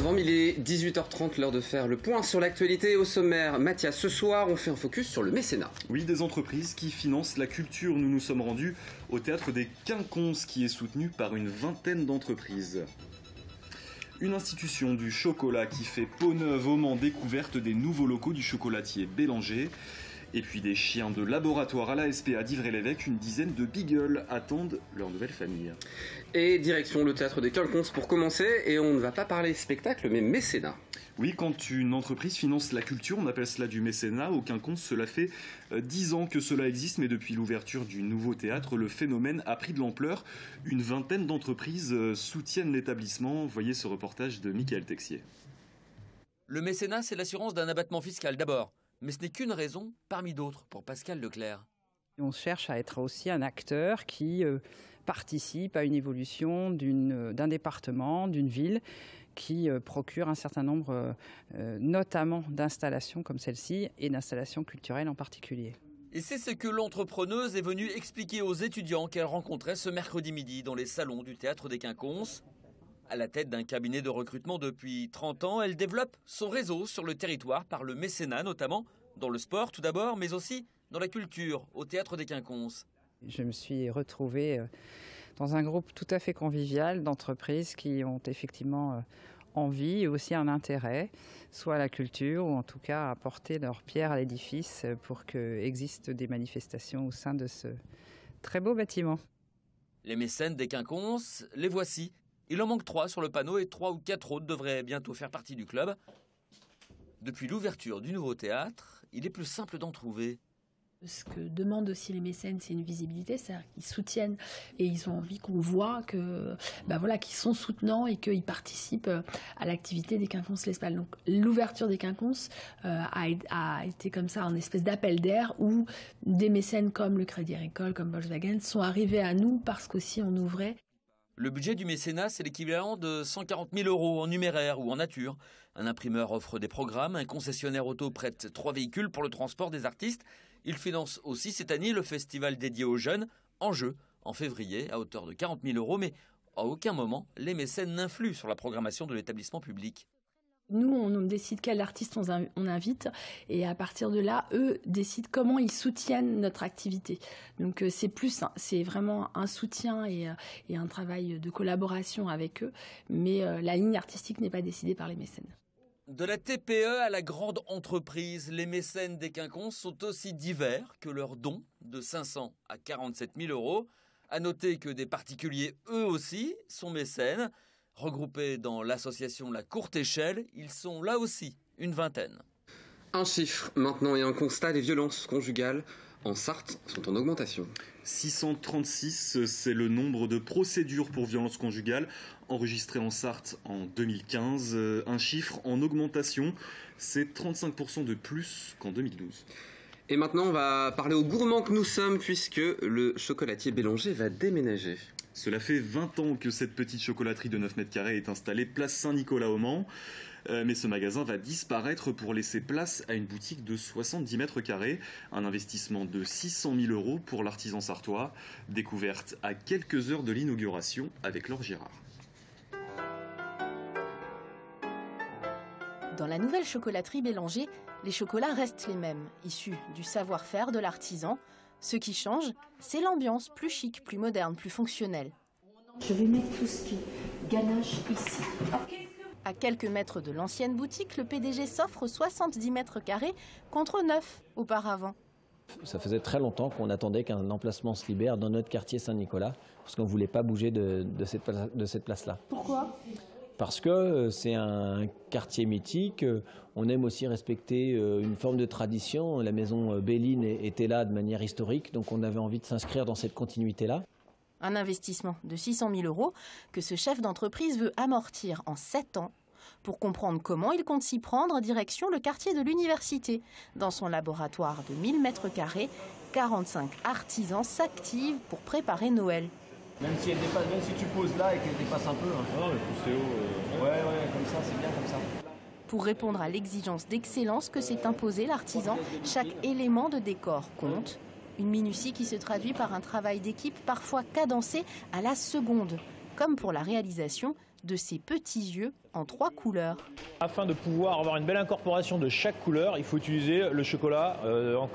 Vendredi, il est 18h30, l'heure de faire le point sur l'actualité. Au sommaire, Mathias, ce soir, on fait un focus sur le mécénat. Oui, des entreprises qui financent la culture. Nous nous sommes rendus au Théâtre des Quinconces qui est soutenu par une vingtaine d'entreprises. Une institution du chocolat qui fait peau neuve au Mans, découverte des nouveaux locaux du chocolatier Bélanger. Et puis des chiens de laboratoire à la SPA d'Ivray-l'Évêque, une dizaine de beagles attendent leur nouvelle famille. Et direction le Théâtre des Quinconces pour commencer, et on ne va pas parler spectacle, mais mécénat. Oui, quand une entreprise finance la culture, on appelle cela du mécénat. Au Quinconces, cela fait 10 ans que cela existe, mais depuis l'ouverture du nouveau théâtre, le phénomène a pris de l'ampleur. Une vingtaine d'entreprises soutiennent l'établissement. Voyez ce reportage de Michael Texier. Le mécénat, c'est l'assurance d'un abattement fiscal d'abord. Mais ce n'est qu'une raison parmi d'autres pour Pascal Leclerc. On cherche à être aussi un acteur qui participe à une évolution d'un département, d'une ville, qui procure un certain nombre notamment d'installations comme celle-ci et d'installations culturelles en particulier. Et c'est ce que l'entrepreneuse est venue expliquer aux étudiants qu'elle rencontrait ce mercredi midi dans les salons du Théâtre des Quinconces. À la tête d'un cabinet de recrutement depuis 30 ans, elle développe son réseau sur le territoire par le mécénat, notamment dans le sport tout d'abord, mais aussi dans la culture, au Théâtre des Quinconces. Je me suis retrouvée dans un groupe tout à fait convivial d'entreprises qui ont effectivement envie et aussi un intérêt, soit à la culture ou en tout cas à apporter leur pierre à l'édifice pour qu'existent des manifestations au sein de ce très beau bâtiment. Les mécènes des Quinconces, les voici. Il en manque 3 sur le panneau et 3 ou 4 autres devraient bientôt faire partie du club. Depuis l'ouverture du nouveau théâtre, il est plus simple d'en trouver. Ce que demandent aussi les mécènes, c'est une visibilité, c'est-à-dire qu'ils soutiennent et ils ont envie qu'on voit que, qu'ils sont soutenants et qu'ils participent à l'activité des Quinconces l'Espal. Donc l'ouverture des Quinconces a été comme ça un espèce d'appel d'air où des mécènes comme le Crédit Agricole, comme Volkswagen sont arrivés à nous parce qu'aussi on ouvrait. Le budget du mécénat, c'est l'équivalent de 140 000 € en numéraire ou en nature. Un imprimeur offre des programmes, un concessionnaire auto prête 3 véhicules pour le transport des artistes. Il finance aussi cette année le festival dédié aux jeunes, Enjeu, en février, à hauteur de 40 000 €. Mais à aucun moment, les mécènes n'influent sur la programmation de l'établissement public. Nous, on décide quel artiste on invite et à partir de là, eux décident comment ils soutiennent notre activité. Donc c'est vraiment un soutien et un travail de collaboration avec eux, mais la ligne artistique n'est pas décidée par les mécènes. De la TPE à la grande entreprise, les mécènes des Quinconces sont aussi divers que leurs dons, de 500 à 47 000 €. À noter que des particuliers, eux aussi, sont mécènes. Regroupés dans l'association La Courte Échelle, ils sont là aussi une vingtaine. Un chiffre maintenant et un constat, les violences conjugales en Sarthe sont en augmentation. 636, c'est le nombre de procédures pour violences conjugales enregistrées en Sarthe en 2015. Un chiffre en augmentation, c'est 35% de plus qu'en 2012. Et maintenant, on va parler aux gourmands que nous sommes puisque le chocolatier Bélanger va déménager. Cela fait 20 ans que cette petite chocolaterie de 9 mètres carrés est installée place Saint-Nicolas au Mans. Mais ce magasin va disparaître pour laisser place à une boutique de 70 mètres carrés. Un investissement de 600 000 € pour l'artisan sartois. Découverte à quelques heures de l'inauguration avec Laure Girard. Dans la nouvelle chocolaterie Bélanger, les chocolats restent les mêmes, issus du savoir-faire de l'artisan. Ce qui change, c'est l'ambiance plus chic, plus moderne, plus fonctionnelle. Je vais mettre tout ce qui est ganache ici. À quelques mètres de l'ancienne boutique, le PDG s'offre 70 mètres carrés contre 9 auparavant. Ça faisait très longtemps qu'on attendait qu'un emplacement se libère dans notre quartier Saint-Nicolas, parce qu'on ne voulait pas bouger de cette place-là. Pourquoi ? Parce que c'est un quartier mythique, on aime aussi respecter une forme de tradition. La maison Béline était là de manière historique, donc on avait envie de s'inscrire dans cette continuité-là. Un investissement de 600 000 € que ce chef d'entreprise veut amortir en 7 ans. Pour comprendre comment il compte s'y prendre, direction le quartier de l'université. Dans son laboratoire de 1000 mètres carrés, 45 artisans s'activent pour préparer Noël. Même si elle dépasse, même si tu poses là et qu'elle dépasse un peu. Ah, mais pousser haut. Ouais, comme ça, c'est bien comme ça. Pour répondre à l'exigence d'excellence que s'est imposée l'artisan, chaque élément de décor compte. Une minutie qui se traduit par un travail d'équipe parfois cadencé à la seconde. Comme pour la réalisation de ses petits yeux en 3 couleurs. Afin de pouvoir avoir une belle incorporation de chaque couleur, il faut utiliser le chocolat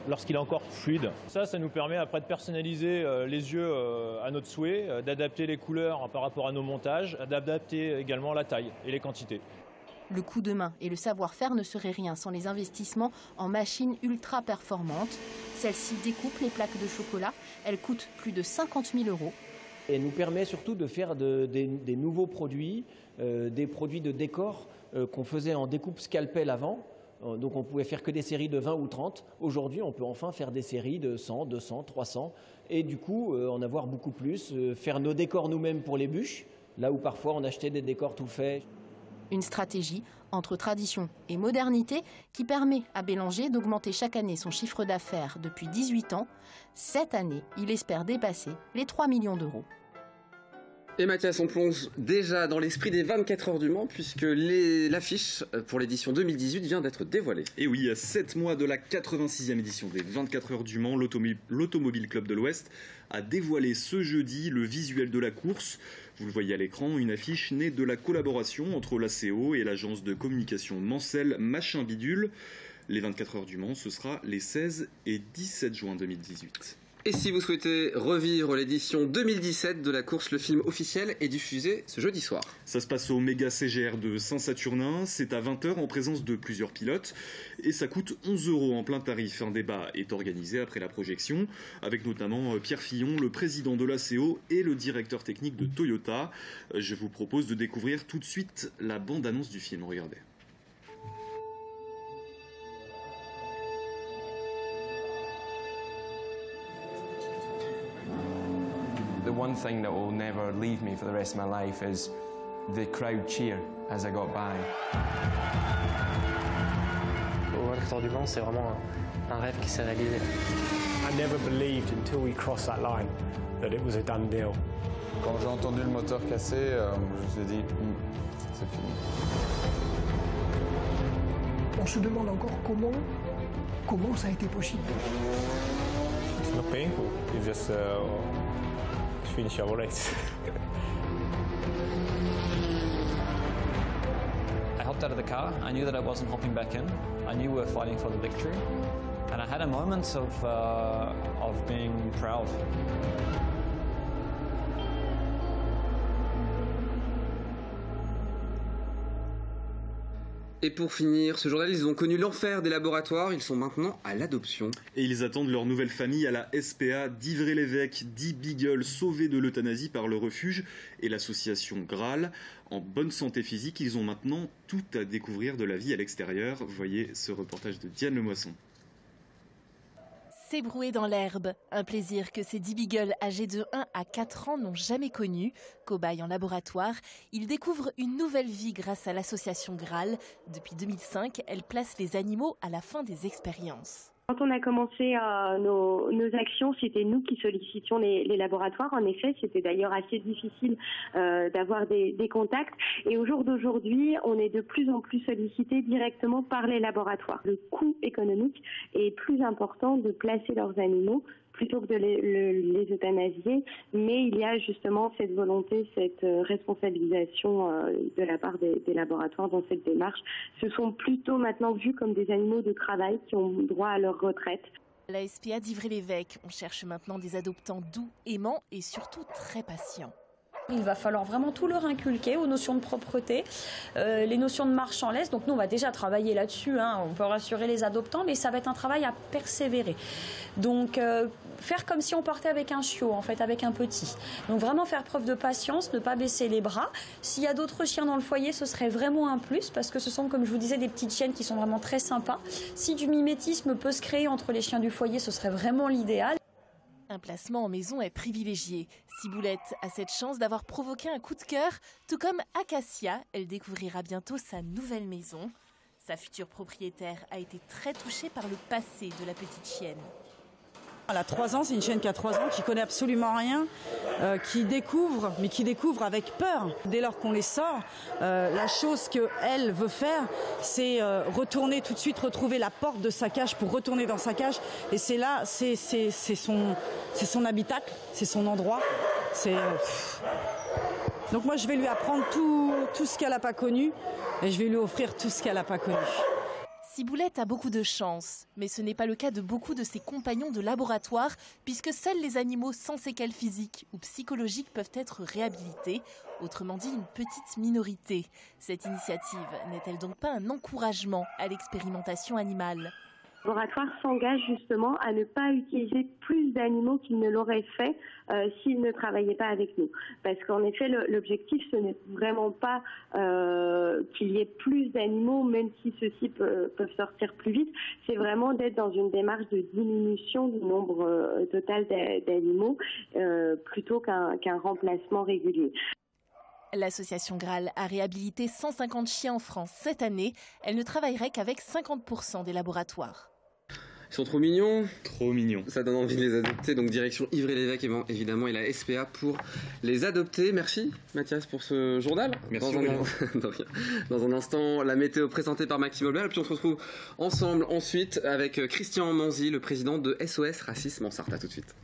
lorsqu'il est encore fluide. Ça nous permet après de personnaliser les yeux à notre souhait, d'adapter les couleurs par rapport à nos montages, d'adapter également la taille et les quantités. Le coup de main et le savoir-faire ne seraient rien sans les investissements en machines ultra performantes. Celles-ci découpent les plaques de chocolat. Elles coûtent plus de 50 000 €. Et nous permet surtout de faire des nouveaux produits, des produits de décor qu'on faisait en découpe scalpel avant. Donc on pouvait faire que des séries de 20 ou 30. Aujourd'hui, on peut enfin faire des séries de 100, 200, 300 et du coup en avoir beaucoup plus. Faire nos décors nous-mêmes pour les bûches, là où parfois on achetait des décors tout faits. Une stratégie entre tradition et modernité qui permet à Bélanger d'augmenter chaque année son chiffre d'affaires depuis 18 ans. Cette année, il espère dépasser les 3 millions €. Et Mathias, on plonge déjà dans l'esprit des 24 heures du Mans puisque l'affiche pour l'édition 2018 vient d'être dévoilée. Et oui, à 7 mois de la 86e édition des 24 heures du Mans, l'Automobile Club de l'Ouest a dévoilé ce jeudi le visuel de la course. Vous le voyez à l'écran, une affiche née de la collaboration entre l'ACO et l'agence de communication Mancel Machin Bidule. Les 24 heures du Mans, ce sera les 16 et 17 juin 2018. Et si vous souhaitez revivre l'édition 2017 de la course, le film officiel est diffusé ce jeudi soir. Ça se passe au méga CGR de Saint-Saturnin, c'est à 20h en présence de plusieurs pilotes et ça coûte 11 € en plein tarif. Un débat est organisé après la projection avec notamment Pierre Fillon, le président de l'ACO et le directeur technique de Toyota. Je vous propose de découvrir tout de suite la bande-annonce du film, regardez. The one thing that will never leave me for the rest of my life is the crowd cheer as I got by. Au 24 heures du Mans, c'est vraiment un rêve qui s'est réalisé. I never believed until we crossed that line that it was a done deal. Quand j'ai entendu le moteur cassé, je me suis dit, c'est fini. On se demande encore comment ça a été possible. It's not painful. It's just finish our race. I hopped out of the car. I knew that I wasn't hopping back in. I knew we were fighting for the victory, and I had a moment of being proud. Et pour finir, ce journal, ils ont connu l'enfer des laboratoires, ils sont maintenant à l'adoption. Et ils attendent leur nouvelle famille à la SPA d'Ivry-l'Évêque, 10 beagles sauvés de l'euthanasie par le refuge et l'association Graal. En bonne santé physique, ils ont maintenant tout à découvrir de la vie à l'extérieur. Voyez ce reportage de Diane Lemoisson. S'ébrouer dans l'herbe, un plaisir que ces 10 beagles âgés de 1 à 4 ans n'ont jamais connu. Cobayes en laboratoire, ils découvrent une nouvelle vie grâce à l'association Graal. Depuis 2005, elle place les animaux à la fin des expériences. Quand on a commencé nos actions, c'était nous qui sollicitions les laboratoires. En effet, c'était d'ailleurs assez difficile d'avoir des contacts. Et au jour d'aujourd'hui, on est de plus en plus sollicité directement par les laboratoires. Le coût économique est plus important de placer leurs animaux plutôt que de les euthanasier, mais il y a justement cette volonté, cette responsabilisation de la part des laboratoires dans cette démarche. Ce sont plutôt maintenant vus comme des animaux de travail qui ont droit à leur retraite. La SPA d'Ivry-l'Évêque, on cherche maintenant des adoptants doux, aimants et surtout très patients. Il va falloir vraiment tout leur inculquer aux notions de propreté, les notions de marche en laisse. Donc nous, on va déjà travailler là-dessus. On peut rassurer les adoptants, mais ça va être un travail à persévérer. Donc faire comme si on partait avec un chiot, en fait, avec un petit. Donc vraiment faire preuve de patience, ne pas baisser les bras. S'il y a d'autres chiens dans le foyer, ce serait vraiment un plus, parce que ce sont, comme je vous disais, des petites chiennes qui sont vraiment très sympas. Si du mimétisme peut se créer entre les chiens du foyer, ce serait vraiment l'idéal. Un placement en maison est privilégié. Ciboulette a cette chance d'avoir provoqué un coup de cœur, tout comme Acacia. Elle découvrira bientôt sa nouvelle maison. Sa future propriétaire a été très touchée par le passé de la petite chienne. Elle a 3 ans, c'est une chienne qui a 3 ans, qui connaît absolument rien, qui découvre, mais qui découvre avec peur. Dès lors qu'on les sort, la chose qu'elle veut faire, c'est retourner tout de suite, retrouver la porte de sa cage pour retourner dans sa cage. Et c'est là, c'est son habitacle, c'est son endroit. Donc moi je vais lui apprendre tout ce qu'elle n'a pas connu et je vais lui offrir tout ce qu'elle n'a pas connu. Ciboulette a beaucoup de chance, mais ce n'est pas le cas de beaucoup de ses compagnons de laboratoire, puisque seuls les animaux sans séquelles physiques ou psychologiques peuvent être réhabilités, autrement dit une petite minorité. Cette initiative n'est-elle donc pas un encouragement à l'expérimentation animale ? Le laboratoire s'engage justement à ne pas utiliser plus d'animaux qu'il ne l'aurait fait s'il ne travaillait pas avec nous. Parce qu'en effet, l'objectif, ce n'est vraiment pas qu'il y ait plus d'animaux, même si ceux-ci peuvent sortir plus vite. C'est vraiment d'être dans une démarche de diminution du nombre total d'animaux plutôt qu'un remplacement régulier. L'association Graal a réhabilité 150 chiens en France cette année. Elle ne travaillerait qu'avec 50% des laboratoires. Ils sont trop mignons. Trop mignons. Ça donne envie de les adopter. Donc direction Ivry-l'Évêque évidemment et la SPA pour les adopter. Merci Mathias pour ce journal. Merci. Dans un instant, la météo présentée par Maxime Olbert. Et puis on se retrouve ensemble ensuite avec Christian Manzi, le président de SOS Racisme en Sarthe. À tout de suite.